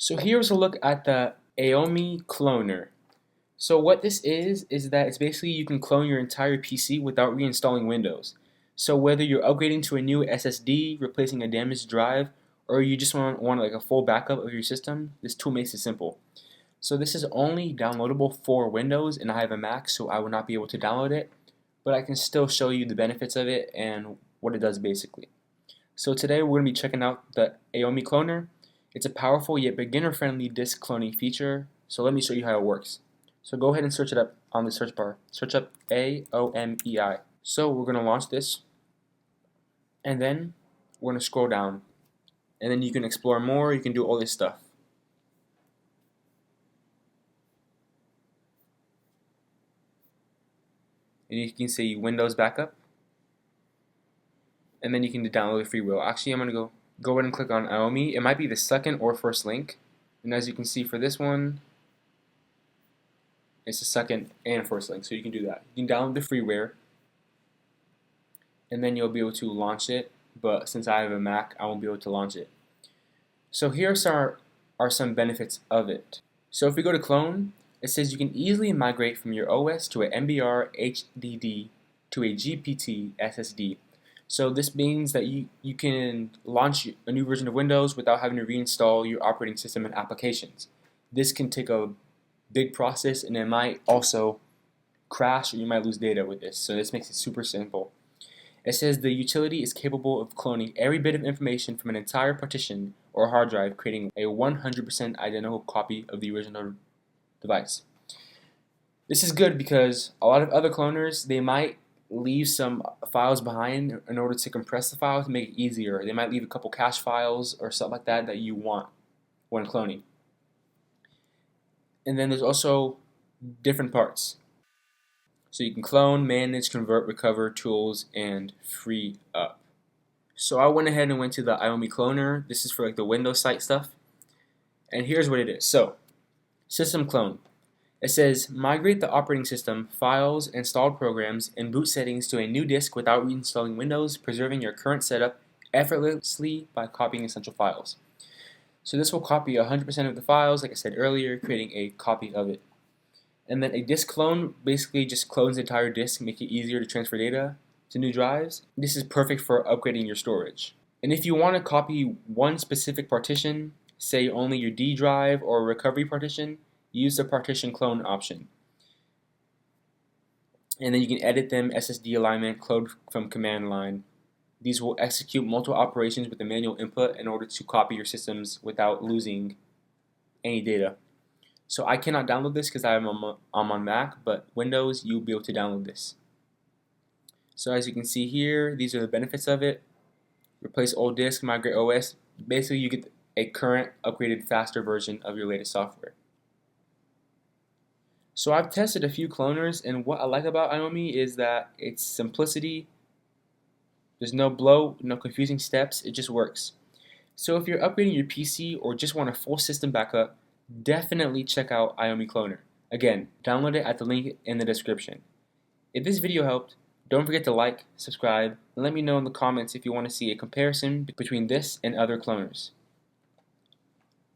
So here's a look at the AOMEI Cloner. So what this is that it's basically you can clone your entire PC without reinstalling Windows. So whether you're upgrading to a new SSD, replacing a damaged drive, or you just want like a full backup of your system, this tool makes it simple. So this is only downloadable for Windows, and I have a Mac, so I will not be able to download it, but I can still show you the benefits of it and what it does basically. So today we're going to be checking out the AOMEI Cloner. It's a powerful yet beginner-friendly disk cloning feature, so let me show you how it works. So go ahead and search it up on the search bar. Search up AOMEI. So we're going to launch this, and then we're going to scroll down. And then you can explore more, you can do all this stuff. And you can see Windows Backup. And then you can download the freewheel. Actually, I'm going to go ahead and click on AOMEI. It might be the second or first link. And as you can see for this one, it's the second and first link, so you can do that. You can download the freeware, and then you'll be able to launch it, but since I have a Mac, I won't be able to launch it. So here are some benefits of it. So if we go to clone, it says you can easily migrate from your OS to an MBR HDD to a GPT SSD. So this means that you can launch a new version of Windows without having to reinstall your operating system and applications. This can take a big process, and it might also crash, or you might lose data with this. So this makes it super simple. It says the utility is capable of cloning every bit of information from an entire partition or hard drive, creating a 100% identical copy of the original device. This is good because a lot of other cloners, they might leave some files behind in order to compress the file to make it easier. They might leave a couple cache files or something like that you want when cloning. And then there's also different parts. So you can clone, manage, convert, recover, tools, and free up. So I went ahead and went to the AOMEI Cloner. This is for like the Windows site stuff. And here's what it is. So, system clone. It says migrate the operating system, files, installed programs, and boot settings to a new disk without reinstalling Windows, preserving your current setup effortlessly by copying essential files. So this will copy 100% of the files, like I said earlier, creating a copy of it. And then a disk clone basically just clones the entire disk, make it easier to transfer data to new drives. This is perfect for upgrading your storage. And if you want to copy one specific partition, say only your D drive or recovery partition, use the partition clone option. And then you can edit them, SSD alignment, clone from command line. These will execute multiple operations with a manual input in order to copy your systems without losing any data. So I cannot download this because I'm on Mac, but Windows, you'll be able to download this. So as you can see here, these are the benefits of it. Replace old disk, migrate OS. Basically, you get a current, upgraded, faster version of your latest software. So I've tested a few cloners, and what I like about AOMEI is that its simplicity. There's no no confusing steps, it just works. So if you're upgrading your PC or just want a full system backup, definitely check out AOMEI Cloner. Again, download it at the link in the description. If this video helped, don't forget to like, subscribe, and let me know in the comments if you want to see a comparison between this and other cloners.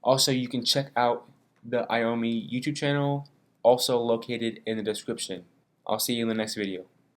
Also, you can check out the AOMEI YouTube channel, also located in the description. I'll see you in the next video.